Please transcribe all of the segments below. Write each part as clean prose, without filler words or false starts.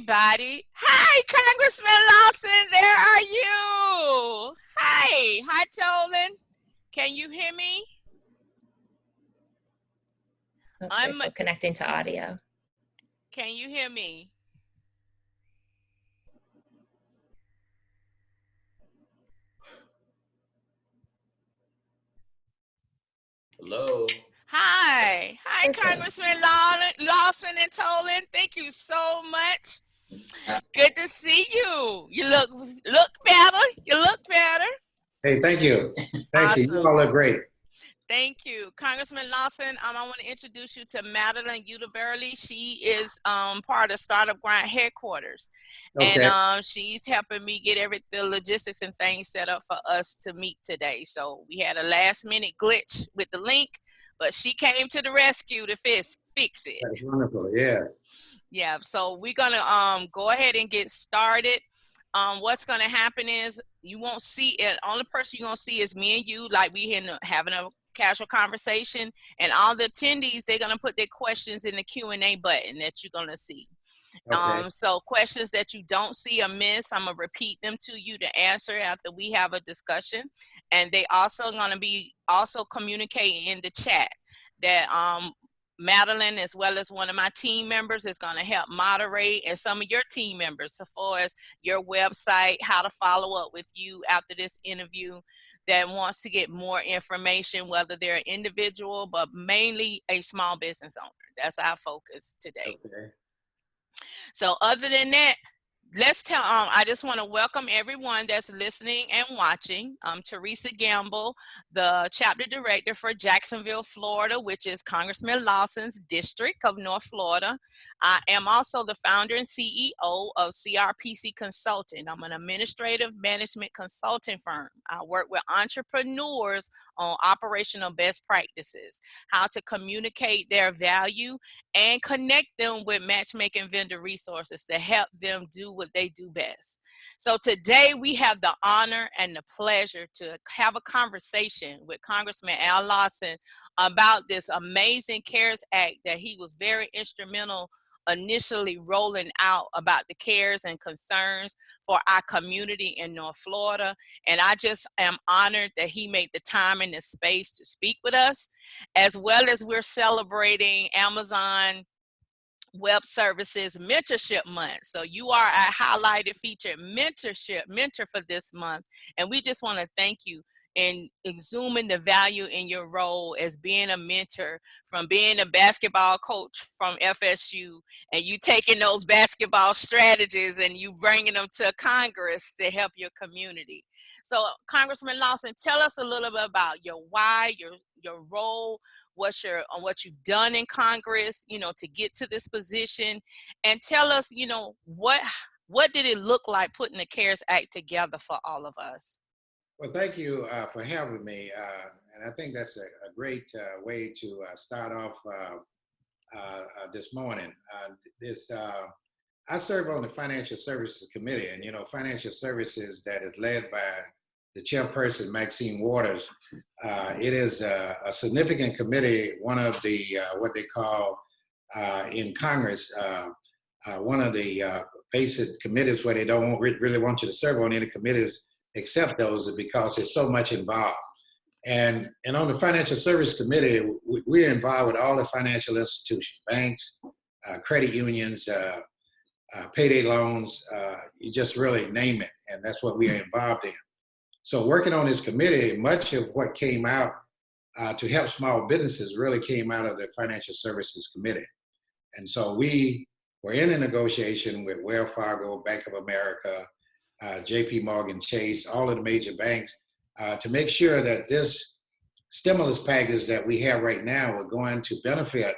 everybody. Hi, Congressman Lawson. There are you. Hi, Tolan. Can you hear me? Okay, so connecting to audio. Can you hear me? Hello. Hi, Congressman Lawson and Tolan. Thank you so much. Good to see you. You look better. You look better. Hey, thank you. Thank you. You all look great. Thank you. Congressman Lawson, I want to introduce you to Madeline Udaverly. She is part of Startup Grind headquarters. Okay. And she's helping me get the logistics and things set up for us to meet today. So we had a last minute glitch with the link, but she came to the rescue to fix it. That's wonderful, yeah. Yeah, so we're going to go ahead and get started. What's going to happen is you won't see it. Only person you're going to see is me and you, like we having a casual conversation, and all the attendees, they're going to put their questions in the Q&A button that you're going to see. Okay. So questions that you don't see or miss, I'm going to repeat them to you to answer after we have a discussion. And they also going to be communicating in the chat that Madeline, as well as one of my team members, is going to help moderate, and some of your team members, as far as your website, how to follow up with you after this interview, that wants to get more information, whether they're an individual, but mainly a small business owner. That's our focus today. Okay. So other than that, I just want to welcome everyone that's listening and watching. Teresa Gamble, the chapter director for Jacksonville, Florida, which is Congressman Lawson's district of North Florida. I am also the founder and CEO of CRPC Consulting. I'm an administrative management consulting firm. I work with entrepreneurs on operational best practices, how to communicate their value and connect them with matchmaking vendor resources to help them do what they do best. So today we have the honor and the pleasure to have a conversation with Congressman Al Lawson about this amazing CARES Act that he was very instrumental initially rolling out, about the cares and concerns for our community in North Florida. And I just am honored that he made the time and the space to speak with us, as well as we're celebrating Amazon Web Services Mentorship Month. So you are a highlighted featured mentor for this month. And we just want to thank you in exhuming the value in your role as being a mentor, from being a basketball coach from FSU, and you taking those basketball strategies and you bringing them to Congress to help your community. So Congressman Lawson, tell us a little bit about your why, your role, what you've done in Congress, to get to this position, and tell us, what did it look like putting the CARES Act together for all of us? Well, thank you for having me, and I think that's a great way to start off this morning. I serve on the Financial Services Committee, and financial services that is led by the chairperson, Maxine Waters. It is a significant committee, one of the what they call in Congress, one of the basic committees where they don't really want you to serve on any committees except those, because there's so much involved. And on the Financial Service Committee, we're involved with all the financial institutions, banks, credit unions, payday loans, you just really name it. And that's what we are involved in. So working on this committee, much of what came out to help small businesses really came out of the Financial Services Committee. And so we were in a negotiation with Wells Fargo, Bank of America, JP Morgan Chase, all of the major banks, to make sure that this stimulus package that we have right now are going to benefit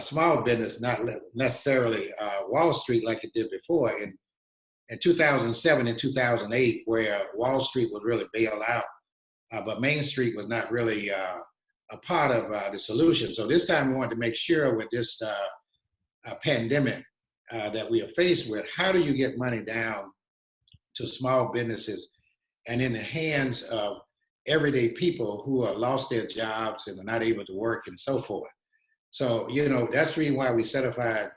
small business, not necessarily Wall Street like it did before in 2007 and 2008, where Wall Street would really bail out, but Main Street was not really a part of the solution. So this time we wanted to make sure with this pandemic that we are faced with, how do you get money down to small businesses and in the hands of everyday people who have lost their jobs and are not able to work and so forth. So, that's the reason why we certified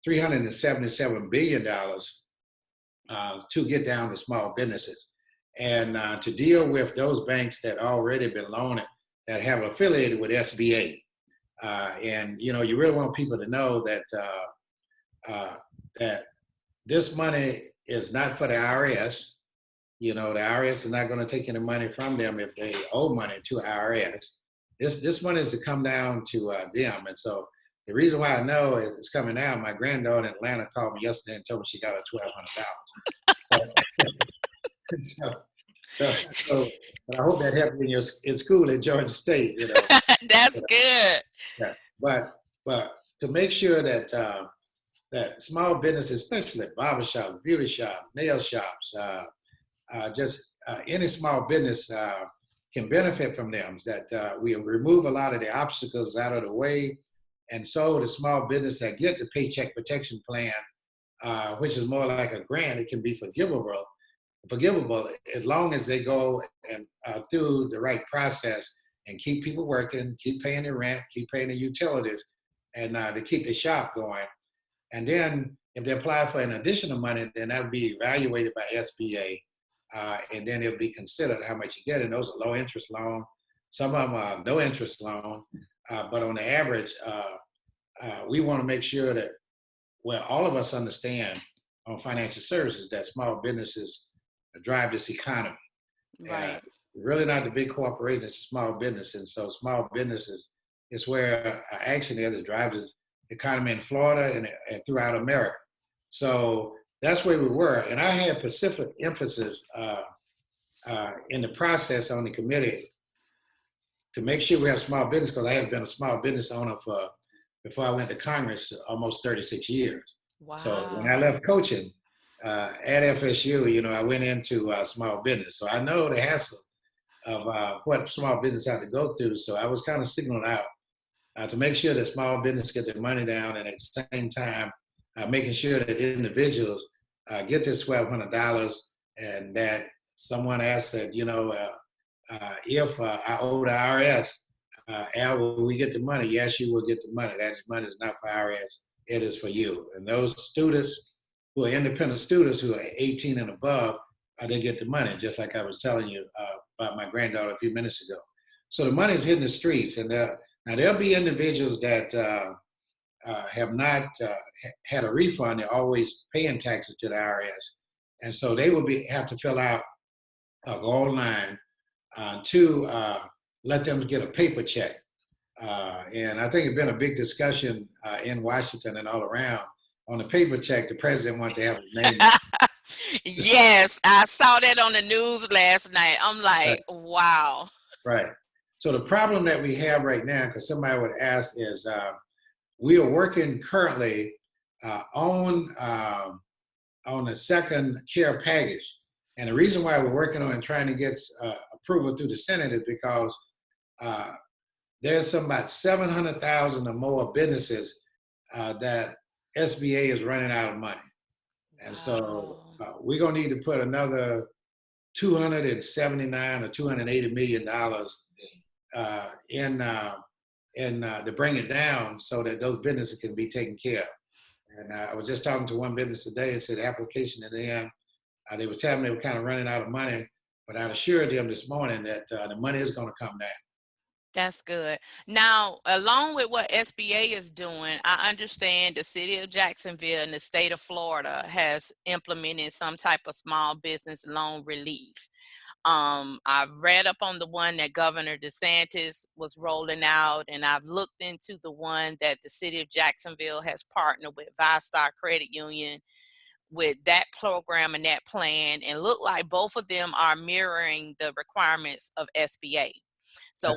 $377 billion to get down to small businesses. And to deal with those banks that already been loaning, that have affiliated with SBA. And, you know, you really want people to know that that this money is not for the IRS. You know, the IRS is not going to take any money from them if they owe money to IRS. This money is to come down to them. And so the reason why I know it's coming down, my granddaughter in Atlanta called me yesterday and told me she got her $1,200. So but I hope that helped you in school at Georgia State. You know, That's good. Yeah. But to make sure that that small businesses, especially barbershops, beauty shops, nail shops, any small business can benefit from them. That we remove a lot of the obstacles out of the way, and so the small business that get the Paycheck Protection Plan, which is more like a grant, it can be forgivable as long as they go and through the right process and keep people working, keep paying the rent, keep paying the utilities, and to keep the shop going. And then if they apply for an additional money, then that would be evaluated by SBA, and then it'll be considered how much you get. And those are low interest loans. Some of them are no interest loan, but on the average, we want to make sure that, well, all of us understand on financial services that small businesses drive this economy. Right. Really not the big corporations, it's small business. And so small businesses is where action is that drives the economy in Florida and throughout America. So that's where we were. And I had specific emphasis in the process on the committee to make sure we have small business, because I had been a small business owner before I went to Congress almost 36 years. Wow. So when I left coaching at FSU, you know, I went into small business. So I know the hassle of what small business had to go through. So I was kind of signaling out to make sure that small business get their money down, and at the same time, making sure that individuals get this $1,200, and that someone asked that, you know, if I owe the IRS, Al, will we get the money? Yes, you will get the money. That money is not for IRS. It is for you. And those students who are independent students who are 18 and above, they get the money, just like I was telling you about my granddaughter a few minutes ago. So the money is hitting the streets. And now there'll be individuals that have not had a refund. They're always paying taxes to the IRS. And so they will have to fill out go online to let them get a paper check. And I think it's been a big discussion in Washington and all around on the paper check. The president wants to have his name. Yes, I saw that on the news last night. I'm like, right. Wow. Right. So the problem that we have right now, because somebody would ask, is we are working currently on the second care package. And the reason why we're working on and trying to get approval through the Senate is because there's some about 700,000 or more businesses that SBA is running out of money. And so we're going to need to put another $279 or $280 million in to bring it down so that those businesses can be taken care of. And I was just talking to one business today and said the application in the end, they were telling me they were kind of running out of money, but I assured them this morning that the money is going to come down. That's good. Now, along with what SBA is doing, I understand the city of Jacksonville and the state of Florida has implemented some type of small business loan relief. I've read up on the one that Governor DeSantis was rolling out, and I've looked into the one that the city of Jacksonville has partnered with ViStar Credit Union with that program and that plan, and look like both of them are mirroring the requirements of SBA. So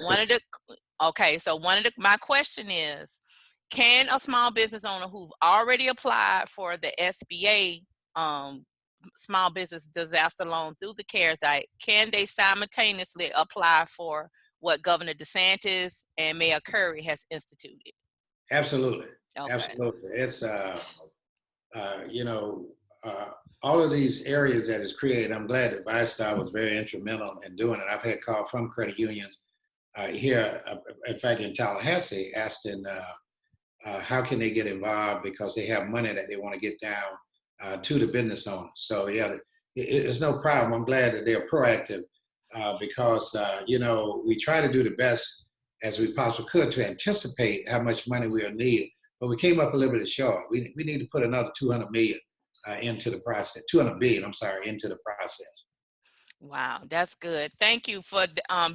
my question is, can a small business owner who've already applied for the SBA small business disaster loan through the CARES Act, can they simultaneously apply for what Governor DeSantis and Mayor Curry has instituted? Absolutely. Okay. Absolutely. It's, all of these areas that is created, I'm glad that ViStar was very instrumental in doing it. I've had calls from credit unions here, in fact, in Tallahassee, asking how can they get involved because they have money that they want to get down to the business owners. So yeah, it's no problem. I'm glad that they're proactive because we try to do the best as we possibly could to anticipate how much money we'll need. But we came up a little bit short. We need to put another 200 million into the process. 200 billion, I'm sorry, into the process. Wow, that's good. Thank you for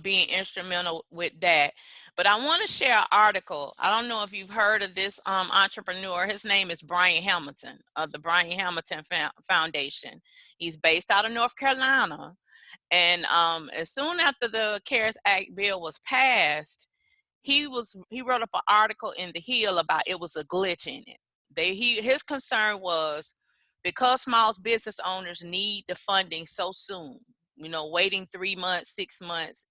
being instrumental with that. But I want to share an article. I don't know if you've heard of this entrepreneur. His name is Brian Hamilton of the Brian Hamilton Foundation. He's based out of North Carolina. And as soon after the CARES Act bill was passed, he wrote up an article in the Hill about it was a glitch in it. His concern was because small business owners need the funding so soon. Waiting 3 months, 6 months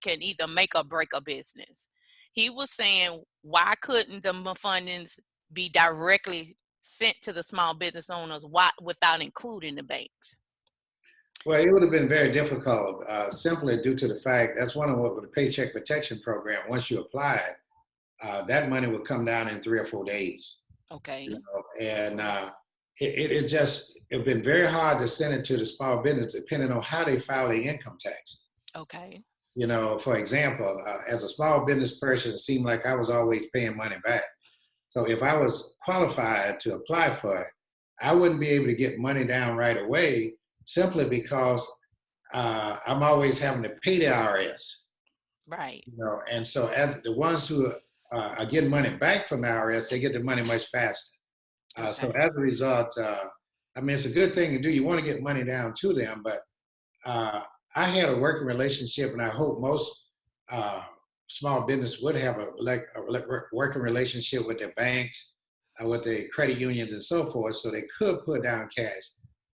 can either make or break a business. He was saying, why couldn't the fundings be directly sent to the small business owners without including the banks? Well, it would have been very difficult simply due to the fact that's one of what with the Paycheck Protection Program. Once you apply it, that money would come down in 3 or 4 days. Okay. And it's been very hard to send it to the small business depending on how they file their income tax. Okay. For example, as a small business person, it seemed like I was always paying money back. So if I was qualified to apply for it, I wouldn't be able to get money down right away simply because I'm always having to pay the IRS. Right. And so as the ones who are getting money back from the IRS, they get the money much faster. Okay. So as a result, it's a good thing to do. You want to get money down to them, but I had a working relationship, and I hope most small business would have a working relationship with their banks, with the credit unions and so forth, so they could put down cash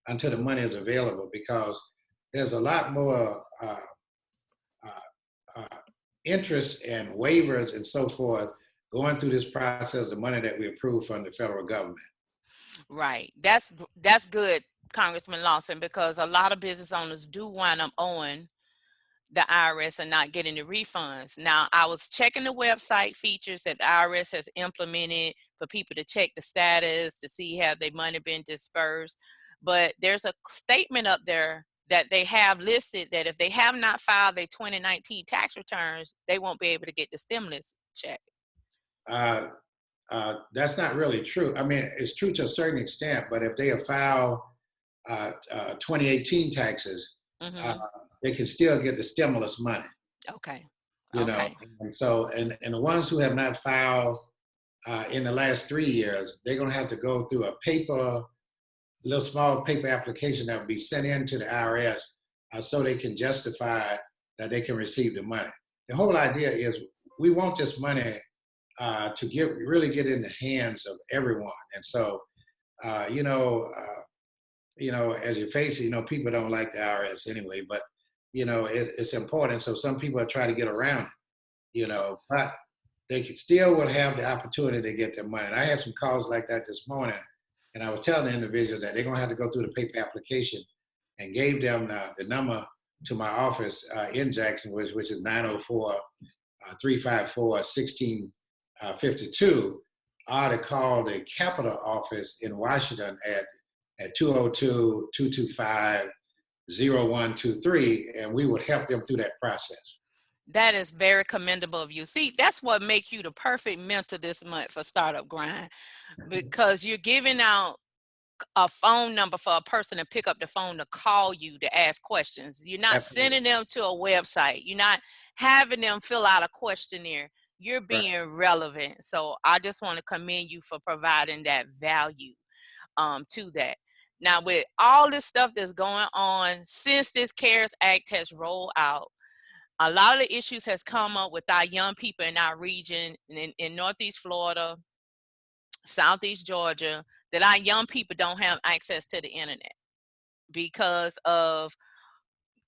until the money is available, because there's a lot more interest and waivers and so forth going through this process, the money that we approve from the federal government. Right. That's good, Congressman Lawson, because a lot of business owners do wind up owing the IRS and not getting the refunds. Now, I was checking the website features that the IRS has implemented for people to check the status to see have their money been dispersed. But there's a statement up there that they have listed that if they have not filed their 2019 tax returns, they won't be able to get the stimulus check. That's not really true. It's true to a certain extent, but if they have filed 2018 taxes, they can still get the stimulus money. Okay. And so, and the ones who have not filed in the last 3 years, they're going to have to go through a little small paper application that will be sent in to the IRS so they can justify that they can receive the money. The whole idea is we want this money to really get in the hands of everyone. And so, as you face it, people don't like the IRS anyway, but, it's important. So some people are trying to get around it, but they still would have the opportunity to get their money. And I had some calls like that this morning, and I was telling the individual that they're going to have to go through the paper application, and gave them the number to my office in Jackson, which is 904-354-1652, or to call the Capitol office in Washington at 202-225-0123, and we would help them through that process. That is very commendable of you. See, that's what makes you the perfect mentor this month for Startup Grind, because you're giving out a phone number for a person to pick up the phone to call you to ask questions. You're not sending them to a website. You're not having them fill out a questionnaire. You're being relevant. So I just want to commend you for providing that value to that. Now, with all this stuff that's going on since this CARES Act has rolled out, a lot of the issues has come up with our young people in our region, in Northeast Florida, Southeast Georgia, that our young people don't have access to the internet because of,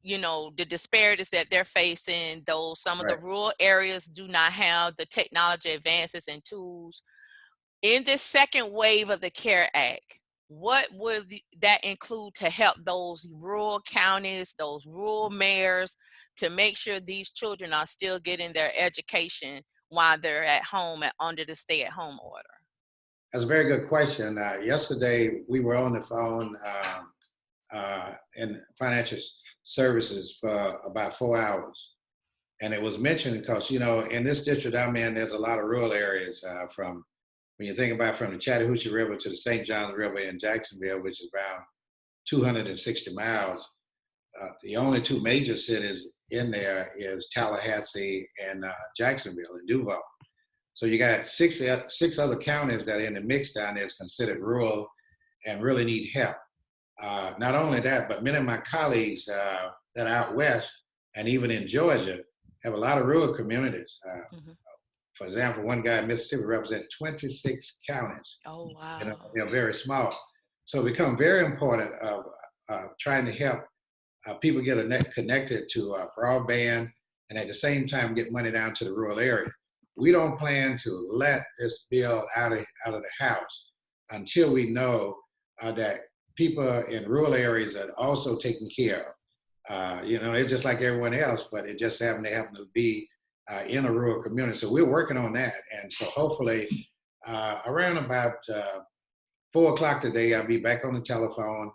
the disparities that they're facing. Though some of the rural areas do not have the technology advances and tools. In this second wave of the CARE Act, what would that include to help those rural counties, those rural mayors, to make sure these children are still getting their education while they're at home under the stay-at-home order? That's a very good question. Yesterday, we were on the phone in financial services for about 4 hours. And it was mentioned because, in this district I'm in, there's a lot of rural areas from, when you think about from the Chattahoochee River to the St. Johns River in Jacksonville, which is around 260 miles. The only two major cities in there is Tallahassee and Jacksonville and Duval. So you got six other counties that are in the mix down there is considered rural and really need help. Not only that, but many of my colleagues that are out west and even in Georgia have a lot of rural communities. For example, one guy in Mississippi represents 26 counties. Oh, wow. They're very small. So it becomes very important of trying to help people get connected to broadband and at the same time get money down to the rural area. We don't plan to let this bill out of the House until we know that people in rural areas are also taken care of. They're just like everyone else, but it just happen to be in a rural community. So we're working on that. And so hopefully around about 4 o'clock today, I'll be back on the telephone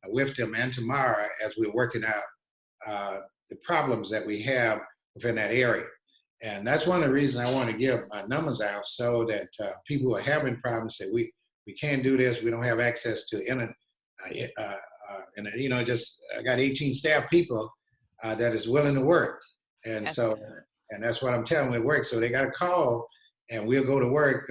with them and tomorrow as we're working out the problems that we have within that area. And that's one of the reasons I want to give my numbers out so that people who are having problems say, we can't do this, we don't have access to internet. I got 18 staff people that is willing to work. And and that's what I'm telling them, it works. So they got to call and we'll go to work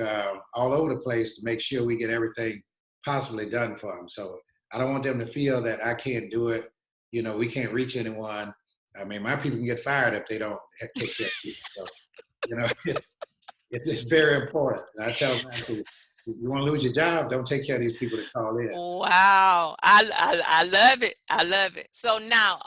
all over the place to make sure we get everything possibly done for them. So I don't want them to feel that I can't do it. We can't reach anyone. I mean, my people can get fired if they don't take care of people. So, it's very important. And I tell them, if you want to lose your job, don't take care of these people that call in. Wow. I love it. I love it. So now,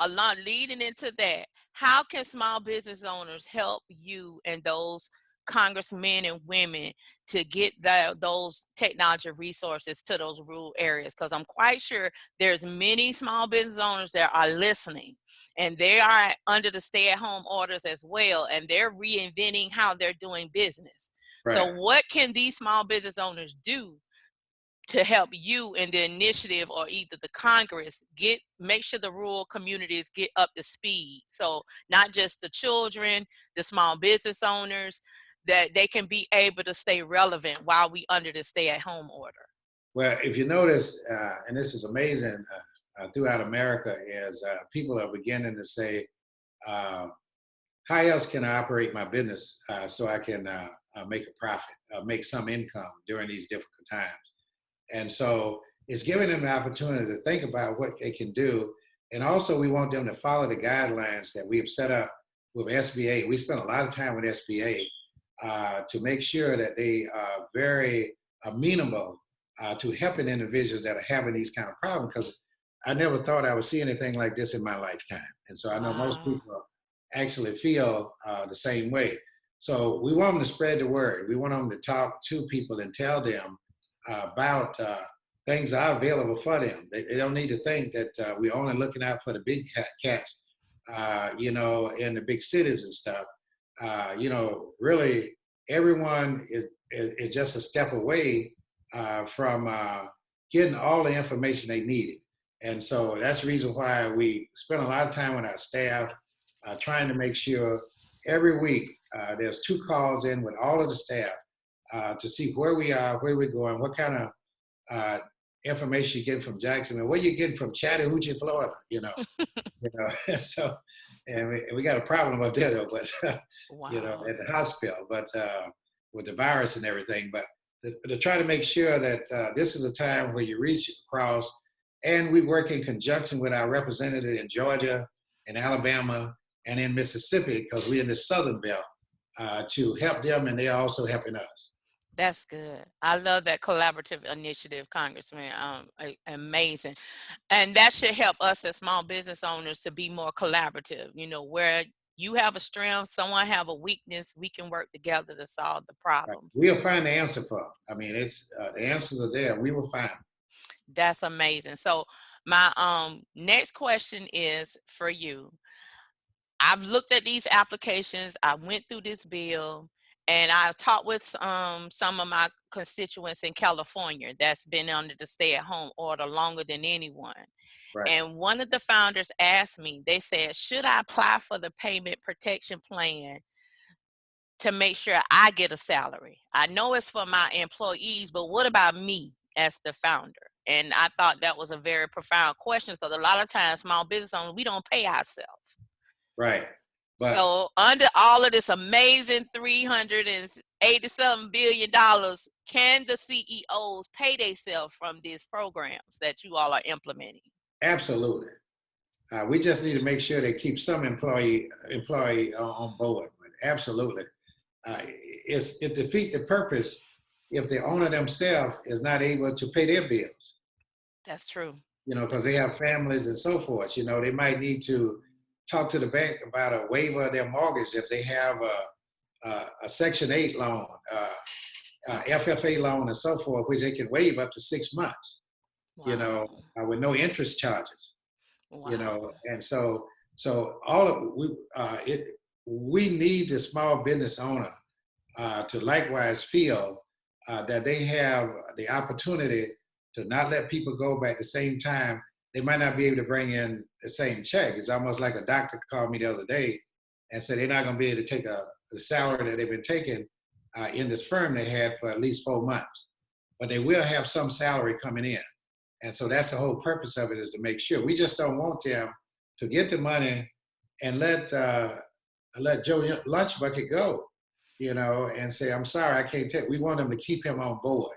leading into that, how can small business owners help you and those congressmen and women to get those technology resources to those rural areas? Because I'm quite sure there's many small business owners that are listening and they are under the stay-at-home orders as well, and they're reinventing how they're doing business. Right. So what can these small business owners do to help you in the initiative or either the Congress make sure the rural communities get up to speed? So not just the children, the small business owners, that they can be able to stay relevant while we under the stay-at-home order. Well, if you notice, and this is amazing throughout America, is people are beginning to say, how else can I operate my business so I can make a profit, make some income during these difficult times? And so it's giving them the opportunity to think about what they can do. And also we want them to follow the guidelines that we have set up with SBA. We spent a lot of time with SBA to make sure that they are very amenable to helping individuals that are having these kind of problems, because I never thought I would see anything like this in my lifetime. And so I know most people actually feel the same way. So we want them to spread the word. We want them to talk to people and tell them about things that are available for them. They don't need to think that we're only looking out for the big cats, in the big cities and stuff. Really, everyone is just a step away from getting all the information they needed. And so that's the reason why we spend a lot of time with our staff trying to make sure every week there's 2 calls in with all of the staff to see where we are, where we're going, what kind of information you get from Jacksonville, what you get from Chattahoochee, Florida, So, and we got a problem up there though, but wow. At the hospital, but with the virus and everything. But to try to make sure that this is a time where you reach across, and we work in conjunction with our representative in Georgia, in Alabama, and in Mississippi, because we're in the Southern Belt, to help them, and they're also helping us. That's good. I love that collaborative initiative, Congressman. Amazing. And that should help us as small business owners to be more collaborative. Where you have a strength, someone have a weakness, we can work together to solve the problems. We'll find the answer for them. I mean, it's the answers are there. We will find them. That's amazing. So my next question is for you. I've looked at these applications. I went through this bill. And I talked with some of my constituents in California that's been under the stay-at-home order longer than anyone. Right. And one of the founders asked me, they said, should I apply for the payment protection plan to make sure I get a salary? I know it's for my employees, but what about me as the founder? And I thought that was a very profound question, because a lot of times small business owners, we don't pay ourselves. Right. But so under all of this amazing $387 billion, can the CEOs pay themselves from these programs that you all are implementing? absolutely. We just need to make sure they keep some employee on board. But absolutely. It defeats the purpose if the owner themselves is not able to pay their bills. That's true. Because they have families and so forth. They might need to talk to the bank about a waiver of their mortgage if they have a Section 8 loan, FFA loan, and so forth, which they can waive up to 6 months. Wow. With no interest charges. Wow. And so all of we need the small business owner to likewise feel that they have the opportunity to not let people go, but at the same time, they might not be able to bring in the same check. It's almost like a doctor called me the other day and said they're not going to be able to take the salary that they've been taking in this firm they had for at least 4 months, but they will have some salary coming in. And so that's the whole purpose of it, is to make sure. We just don't want them to get the money and let Joe Lunch Bucket go, and say, I'm sorry, I can't take. We want them to keep him on board.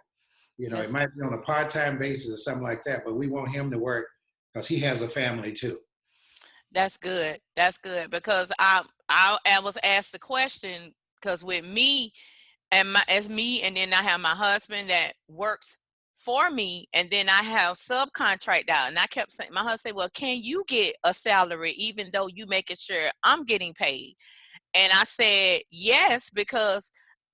It might be on a part-time basis or something like that, but we want him to work because he has a family too. That's good. That's good, because I was asked the question, because with me and and then I have my husband that works for me, and then I have subcontract out, and I kept saying, my husband said, well, can you get a salary even though you making sure I'm getting paid? And I said, yes, because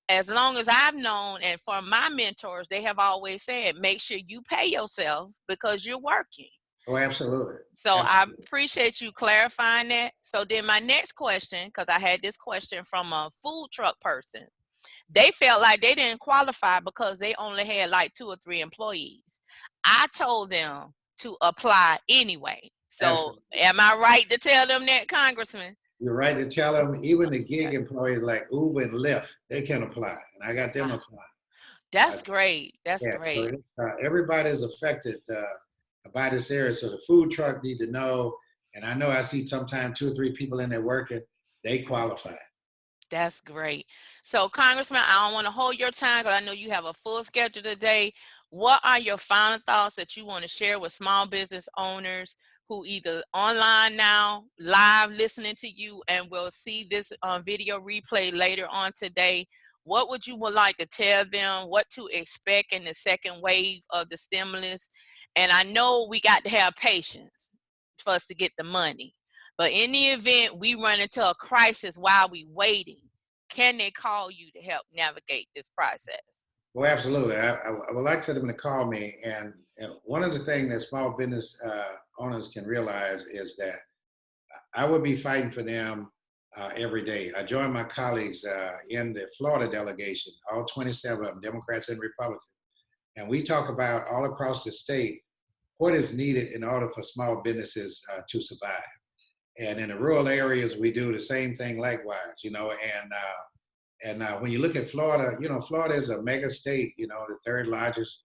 as long as I've known, and from my mentors, they have always said, make sure you pay yourself because you're working. Oh, absolutely. So absolutely. I appreciate you clarifying that. So then my next question, because I had this question from a food truck person. They felt like they didn't qualify because they only had like 2 or 3 employees. I told them to apply anyway. So Absolutely. Am I right to tell them that, Congressman? You're right to tell them. Even the gig employees like Uber and Lyft, they can apply, and I got them applying. That's great. That's great. So everybody is affected by this area. So the food truck need to know, and I know I see sometimes 2 or 3 people in there working, they qualify. That's great. So, Congressman, I don't want to hold your time because I know you have a full schedule today. What are your final thoughts that you want to share with small business owners who either online now, live listening to you, and will see this video replay later on today? What would you like to tell them what to expect in the second wave of the stimulus? And I know we got to have patience for us to get the money. But in the event we run into a crisis while we waiting, can they call you to help navigate this process? Well, absolutely. I would like for them to call me. And one of the things that small business owners can realize is that I would be fighting for them every day. I joined my colleagues in the Florida delegation, all 27 of them, Democrats and Republicans. And we talk about all across the state what is needed in order for small businesses to survive. And in the rural areas, we do the same thing likewise, and when you look at Florida, Florida is a mega state, the 3rd largest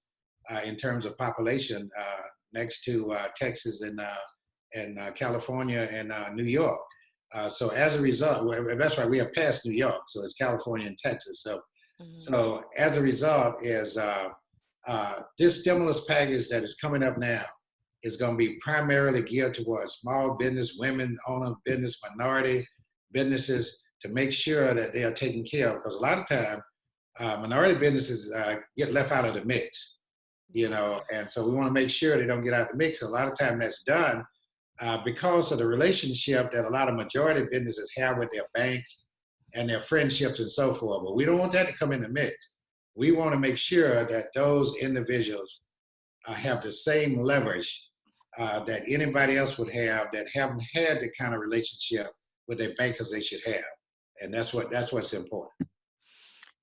in terms of population, next to Texas and California and New York. So as a result, that's right, we have passed New York, so it's California and Texas. So as a result is this stimulus package that is coming up now is going to be primarily geared towards small business, women-owned business, minority businesses, to make sure that they are taken care of. Because a lot of time, minority businesses get left out of the mix, and so we want to make sure they don't get out of the mix. And a lot of time that's done because of the relationship that a lot of majority businesses have with their banks and their friendships and so forth. But we don't want that to come in the mix. We want to make sure that those individuals have the same leverage that anybody else would have that haven't had the kind of relationship with their bankers they should have. And that's what's important.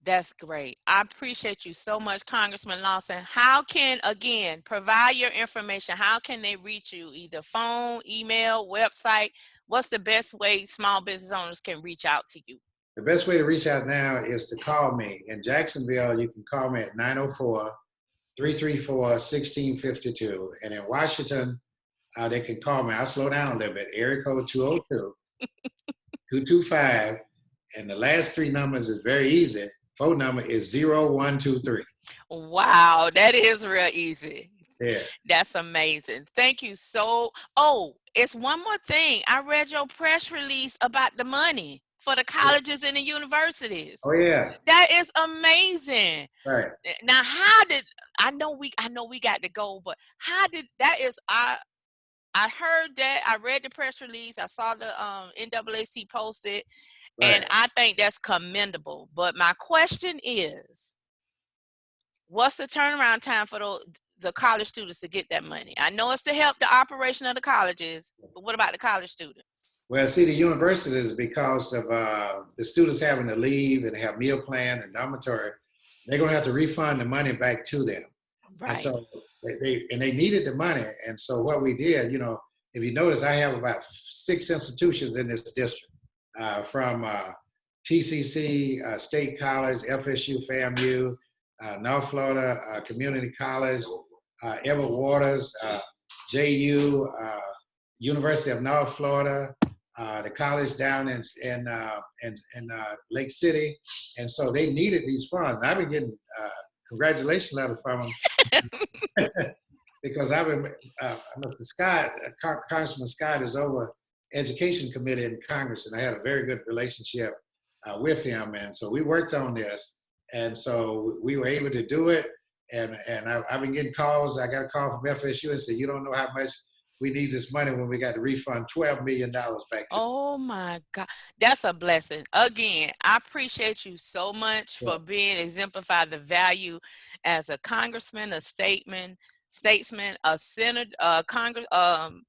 That's great. I appreciate you so much, Congressman Lawson. How can, again, provide your information? How can they reach you? Either phone, email, website? What's the best way small business owners can reach out to you? The best way to reach out now is to call me. In Jacksonville, you can call me at 904-334-1652. And in Washington, they can call me. I'll slow down a little bit. Area code 202-225. And the last three numbers is very easy. Phone number is 0123. Wow, that is real easy. Yeah. That's amazing. Thank you so. Oh, it's one more thing. I read your press release about the money for the colleges and the universities. Oh yeah. That is amazing. Right. Now, how did I know we got to go, but how did that is I heard that, I read the press release, I saw the NAAC posted, and I think that's commendable. But my question is, what's the turnaround time for the college students to get that money? I know it's to help the operation of the colleges, but what about the college students? Well, see, the universities, because of the students having to leave and have meal plan and dormitory, they're going to have to refund the money back to them. Right. And so they needed the money. And so what we did, you know, if you notice, I have about 6 institutions in this district, from TCC, State College, FSU, FAMU, North Florida Community College, Everett Waters, JU, University of North Florida, the college down in Lake City. And so they needed these funds. And I've been getting congratulation letters from them because I've been, Mr. Scott, Congressman Scott is over Education Committee in Congress, and I had a very good relationship with him. And so we worked on this. And so we were able to do it. And I've been getting calls. I got a call from FSU and said, you don't know how much we need this money when we got to refund $12 million back to Oh my God, that's a blessing. Again, I appreciate you so much for being exemplified the value as a congressman, a statesman, a senator,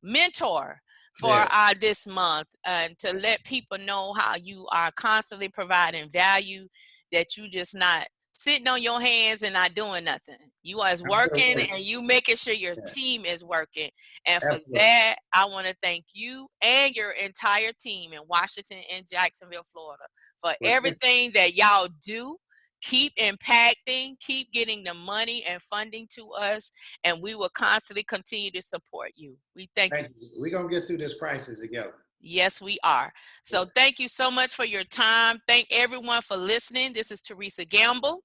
mentor for this month, and to let people know how you are constantly providing value, that you just not sitting on your hands and not doing nothing. You are working and you making sure your team is working. And for that, I want to thank you and your entire team in Washington and Jacksonville, Florida, for everything that y'all do. Keep impacting, keep getting the money and funding to us, and we will constantly continue to support you. We thank you. We're going to get through this crisis together. Yes, we are. So thank you so much for your time. Thank everyone for listening. This is Teresa Gamble,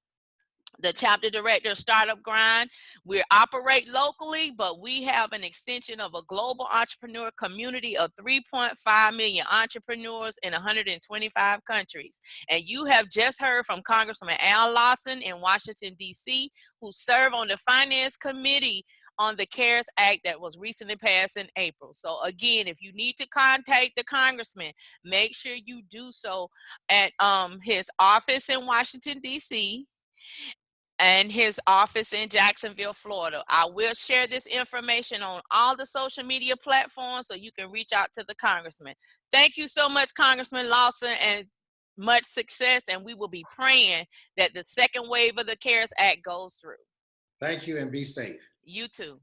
the chapter director of Startup Grind. We operate locally, but we have an extension of a global entrepreneur community of 3.5 million entrepreneurs in 125 countries. And you have just heard from Congressman Lawson in Washington, D.C., who served on the Finance Committee on the CARES Act that was recently passed in April. So again, if you need to contact the congressman, make sure you do so at his office in Washington, D.C., and his office in Jacksonville, Florida. I will share this information on all the social media platforms so you can reach out to the congressman. Thank you so much, Congressman Lawson, and much success. And we will be praying that the second wave of the CARES Act goes through. Thank you, and be safe. You too.